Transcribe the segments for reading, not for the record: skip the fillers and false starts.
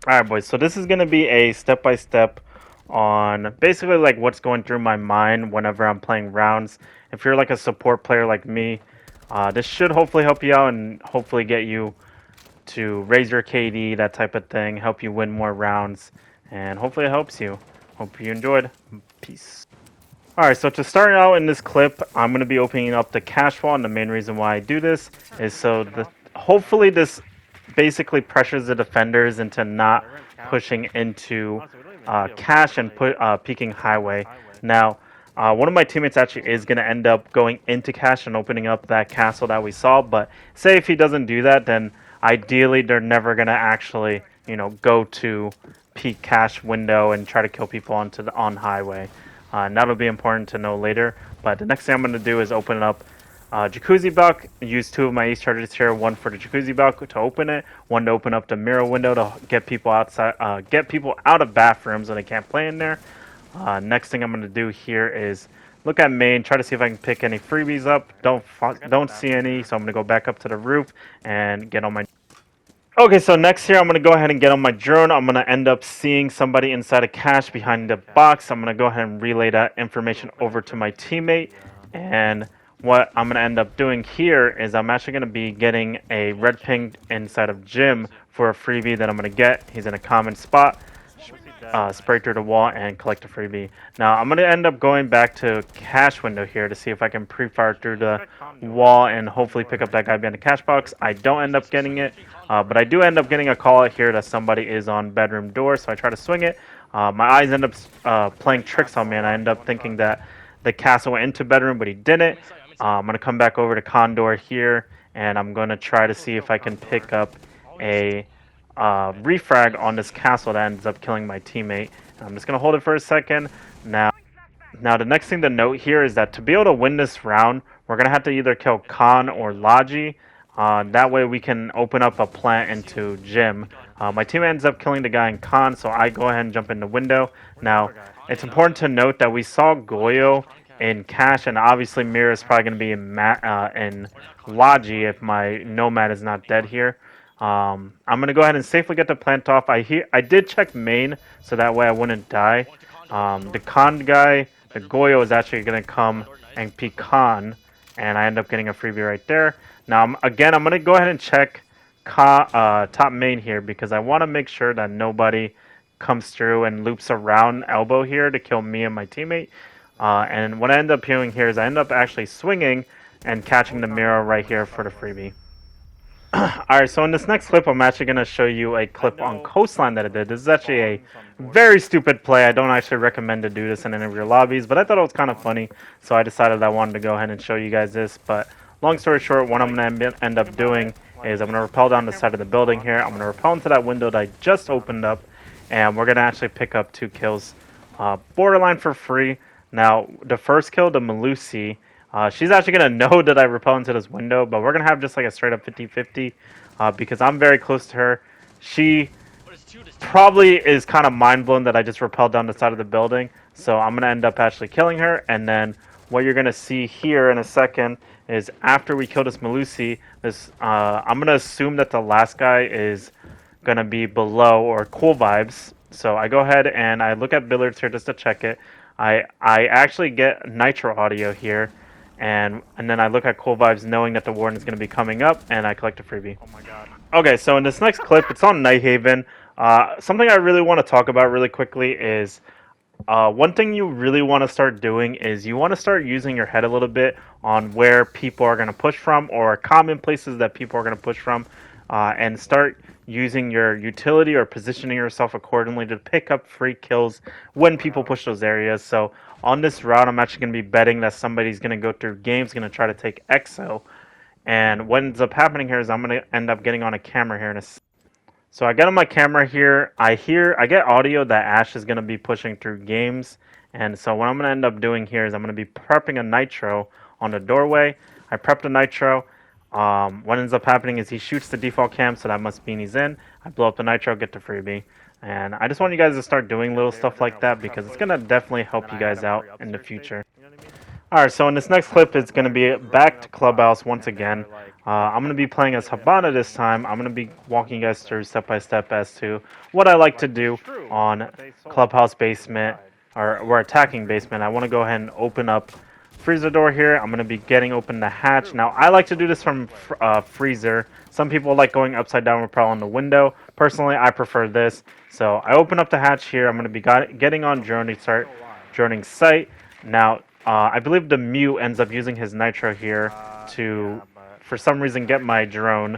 Alright, boys, so this is going to be a step-by-step on basically like what's going through my mind whenever I'm playing rounds. If you're like a support player like me, this should hopefully help you out and hopefully get you to raise your KD, that type of thing, help you win more rounds, and hopefully it helps you. Hope you enjoyed. Peace. Alright, so to start out in this clip, I'm going to be opening up the cash wall, and the main reason why I do this is so hopefully this basically pressures the defenders into not pushing into cash and peeking highway. Now, one of my teammates actually is going to end up going into cash and opening up that castle that we saw, but say if he doesn't do that, then ideally they're never going to actually, go to peak cash window and try to kill people on highway. And that'll be important to know later. But the next thing I'm going to do is open up jacuzzi balk. Use 2 of my ace charges here. One for the jacuzzi balk to open it. One to open up the mirror window to get people outside, get people out of bathrooms so they can't play in there. Next thing I'm going to do here is look at main. Try to see if I can pick any freebies up. Don't see any, so I'm going to go back up to the roof and get on my. Okay, so next here, I'm going to go ahead and get on my drone. I'm going to end up seeing somebody inside a cache behind the box. I'm going to go ahead and relay that information over to my teammate. And what I'm going to end up doing here is I'm actually going to be getting a red ping inside of Jim for a freebie that I'm going to get. He's in a common spot. Spray through the wall and collect a freebie. Now I'm going to end up going back to cache window here to see if I can pre-fire through the wall and hopefully pick up that guy behind the cache box. I don't end up getting it, but I do end up getting a call out here that somebody is on bedroom door, so I try to swing it. My eyes end up playing tricks on me, and I end up thinking that the castle went into bedroom, but he didn't. I'm going to come back over to condor here, and I'm going to try to see if I can pick up a refrag on this castle that ends up killing my teammate. I'm just going to hold it for a second. Now the next thing to note here is that to be able to win this round, we're going to have to either kill Khan or Logi. That way we can open up a plant into Jim. My team ends up killing the guy in Khan, so I go ahead and jump in the window. Now, it's important to note that we saw Goyo in Cash, and obviously Mira is probably going to be in Logi if my Nomad is not dead here. I'm going to go ahead and safely get the plant off. I did check main, so that way I wouldn't die. The Khan guy, the Goyo, is actually going to come and peek Khan, and I end up getting a freebie right there. Now, I'm going to go ahead and check top main here because I want to make sure that nobody comes through and loops around elbow here to kill me and my teammate. And what I end up doing here is I end up actually swinging and catching the mirror right here for the freebie. Alright, so in this next clip, I'm actually going to show you a clip on Coastline that I did. This is actually a very stupid play. I don't actually recommend to do this in any of your lobbies, but I thought it was kind of funny, so I decided I wanted to go ahead and show you guys this. But long story short, what I'm going to end up doing is I'm going to rappel down the side of the building here. I'm going to rappel into that window that I just opened up, and we're going to actually pick up 2 kills borderline for free. Now, the first kill, the Malusi, she's actually going to know that I rappel into this window, but we're going to have just like a straight up 50-50 because I'm very close to her. She probably is kind of mind blown that I just rappelled down the side of the building, so I'm going to end up actually killing her. And then what you're going to see here in a second is after we kill this Malusi, I'm going to assume that the last guy is going to be below or cool vibes. So I go ahead and I look at billiards here just to check it. I actually get nitro audio here. And then I look at cool vibes knowing that the warden is going to be coming up, and I collect a freebie. Oh my god. Okay, so in this next clip, it's on Nighthaven. Something I really want to talk about really quickly is one thing you really want to start doing is you want to start using your head a little bit on where people are going to push from or common places that people are going to push from, and start using your utility or positioning yourself accordingly to pick up free kills when people push those areas. So on this route, I'm actually going to be betting that somebody's going to go through games, going to try to take EXO. And what ends up happening here is I'm going to end up getting on a camera here. So I get on my camera here. I get audio that Ash is going to be pushing through games. And so what I'm going to end up doing here is I'm going to be prepping a nitro on the doorway. I prep the nitro. What ends up happening is he shoots the default cam, so that must mean he's in. I blow up the nitro, get the freebie. And I just want you guys to start doing little stuff like that because it's going to definitely help you guys out in the future. Alright, so in this next clip, it's going to be back to Clubhouse once again. I'm going to be playing as Habana this time. I'm going to be walking you guys through step by step as to what I like to do on Clubhouse basement, or we're attacking basement. I want to go ahead and open up freezer door here. I'm going to be getting open the hatch. Now, I like to do this from freezer. Some people like going upside down with propel on the window. Personally, I prefer this. So I open up the hatch here. I'm going to be getting on drone to start droning site. Now, I believe the mute ends up using his nitro here to, for some reason, get my drone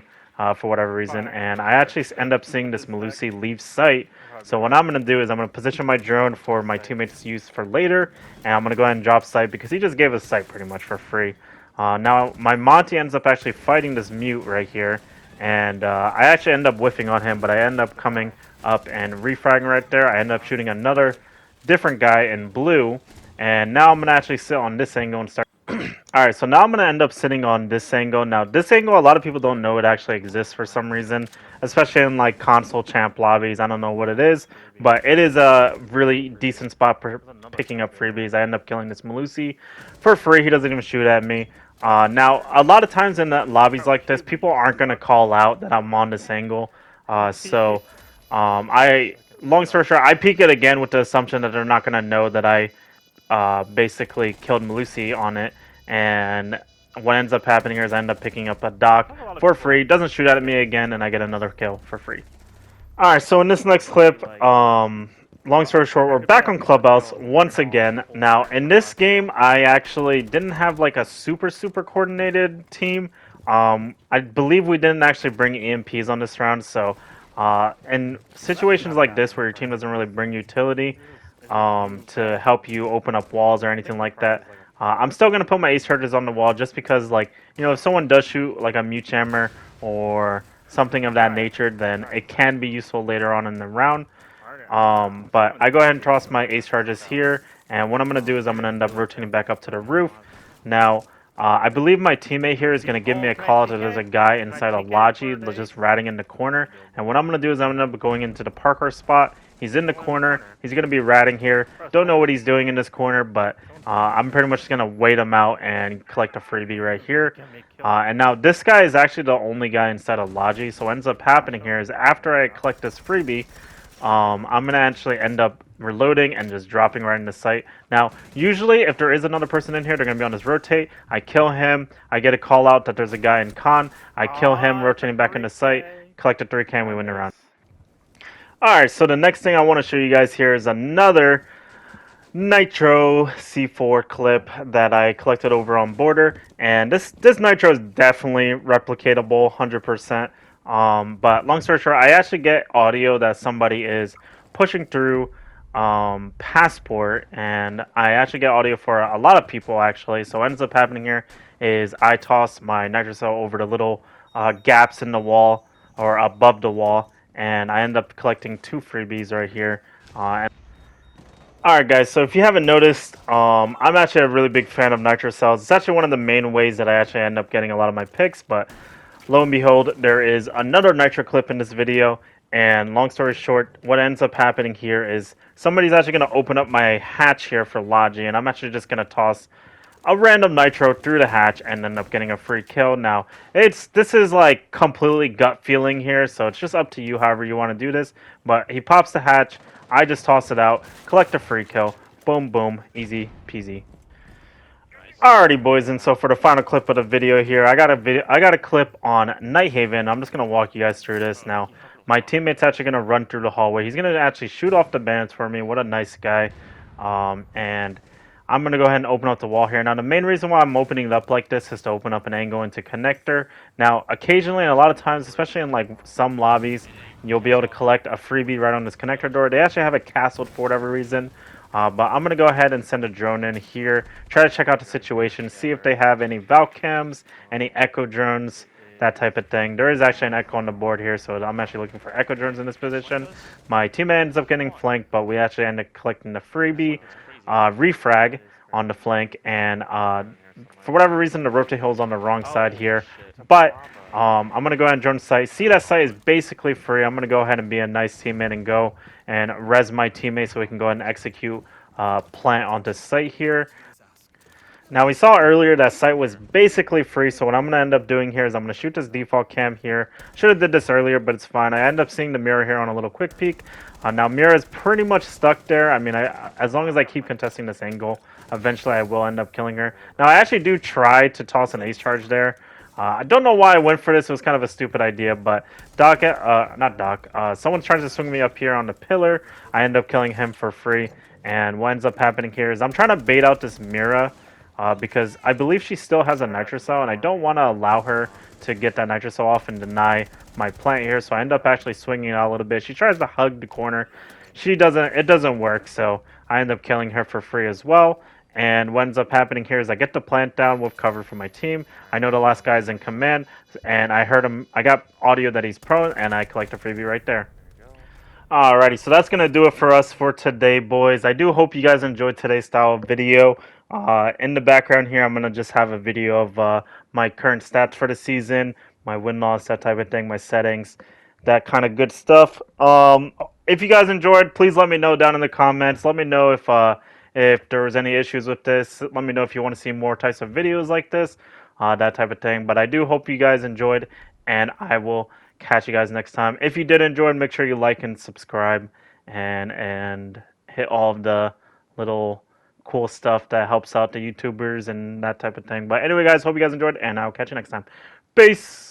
for whatever reason, and I actually end up seeing this Malusi leave site. So what I'm going to do is I'm going to position my drone for my teammates' use for later, and I'm going to go ahead and drop site because he just gave us site pretty much for free. Now, my Monty ends up actually fighting this mute right here, and I actually end up whiffing on him, but I end up coming up and refragging right there. I end up shooting another different guy in blue, and now I'm going to actually sit on this angle and start. Alright, so now I'm going to end up sitting on this angle. Now, this angle, a lot of people don't know it actually exists for some reason, especially in like console champ lobbies. I don't know what it is, but it is a really decent spot for picking up freebies. I end up killing this Malusi for free. He doesn't even shoot at me. Now, a lot of times in lobbies like this, people aren't going to call out that I'm on this angle. Long story short, I peek it again with the assumption that they're not going to know that I basically killed Malusi on it, and what ends up happening here is I end up picking up a dock for free, doesn't shoot at me again, and I get another kill for free. Alright, so in this next clip, long story short, we're back on Clubhouse once again. Now, in this game, I actually didn't have like a super coordinated team. I believe we didn't actually bring EMPs on this round, so in situations like this where your team doesn't really bring utility, to help you open up walls or anything like that. I'm still going to put my ace charges on the wall just because, like, you know, if someone does shoot like a mute jammer or something of that nature, then it can be useful later on in the round. But I go ahead and toss my ace charges here, and what I'm going to do is I'm going to end up rotating back up to the roof. Now, I believe my teammate here is going to give me a call that there's a guy inside a Logi just ratting in the corner. And what I'm going to do is I'm going to end up going into the parkour spot. He's in the corner. He's going to be ratting here. Don't know what he's doing in this corner, but I'm pretty much going to wait him out and collect a freebie right here. And now this guy is actually the only guy inside of Logi. So what ends up happening here is after I collect this freebie, I'm going to actually end up reloading and just dropping right into sight. Now, usually if there is another person in here, they're going to be on this rotate. I kill him. I get a call out that there's a guy in con. I kill him, rotating back into sight. Collect a 3K and we win the round. Alright, so the next thing I want to show you guys here is another Nitro C4 clip that I collected over on Border. And this Nitro is definitely replicatable, 100%. But long story short, I actually get audio that somebody is pushing through Passport, and I actually get audio for a lot of people actually. So what ends up happening here is I toss my Nitro cell over the little gaps in the wall or above the wall, and I end up collecting 2 freebies right here. Alright guys, so if you haven't noticed, I'm actually a really big fan of Nitro cells. It's actually one of the main ways that I actually end up getting a lot of my picks, but lo and behold, there is another Nitro clip in this video, and long story short, what ends up happening here is somebody's actually going to open up my hatch here for Logi, and I'm actually just going to toss a random Nitro through the hatch and end up getting a free kill. Now, this is like completely gut feeling here, so it's just up to you however you want to do this, but he pops the hatch, I just toss it out, collect a free kill, boom boom, easy peasy. Alrighty boys, and so for the final clip of the video here, I got a clip on Night Haven. I'm just gonna walk you guys through this. Now, my teammate's actually gonna run through the hallway. He's gonna actually shoot off the bandits for me. What a nice guy. And I'm gonna go ahead and open up the wall here. Now, the main reason why I'm opening it up like this is to open up an angle into connector. Now, occasionally, and a lot of times, especially in like some lobbies, you'll be able to collect a freebie right on this connector door. They actually have it castled for whatever reason. But I'm going to go ahead and send a drone in here, try to check out the situation, see if they have any Valcams, any Echo drones, that type of thing. There is actually an Echo on the board here, so I'm actually looking for Echo drones in this position. My teammate ends up getting flanked, but we actually end up collecting the freebie, refrag on the flank, and for whatever reason, the rotate hole is on the wrong side here. But I'm going to go ahead and drone site. See, that site is basically free. I'm going to go ahead and be a nice teammate and go and res my teammate so we can go ahead and execute plant onto site here. Now we saw earlier that site was basically free, so what I'm gonna end up doing here is I'm gonna shoot this default cam here. Should have did this earlier, but it's fine. I end up seeing the mirror here on a little quick peek. Now mirror is pretty much stuck there. I mean, as long as I keep contesting this angle, eventually I will end up killing her. Now I actually do try to toss an ace charge there. I don't know why I went for this. It was kind of a stupid idea, but not Doc. Someone tries to swing me up here on the pillar. I end up killing him for free. And what ends up happening here is I'm trying to bait out this Mira because I believe she still has a Nitro Cell, and I don't want to allow her to get that Nitro Cell off and deny my plant here. So I end up actually swinging out a little bit. She tries to hug the corner. She doesn't. It doesn't work. So I end up killing her for free as well. And what ends up happening here is I get the plant down with cover from my team. I know the last guy is in command, and I heard him. I got audio that he's prone, and I collect a freebie right there. Alrighty, so that's going to do it for us for today, boys. I do hope you guys enjoyed today's style of video. In the background here, I'm going to just have a video of my current stats for the season, my win-loss, that type of thing, my settings, that kind of good stuff. If you guys enjoyed, please let me know down in the comments. Let me know if there was any issues with this. Let me know if you want to see more types of videos like this, that type of thing. But I do hope you guys enjoyed, and I will catch you guys next time. If you did enjoy, make sure you like and subscribe and hit all of the little cool stuff that helps out the YouTubers and that type of thing. But anyway, guys, hope you guys enjoyed, and I'll catch you next time. Peace.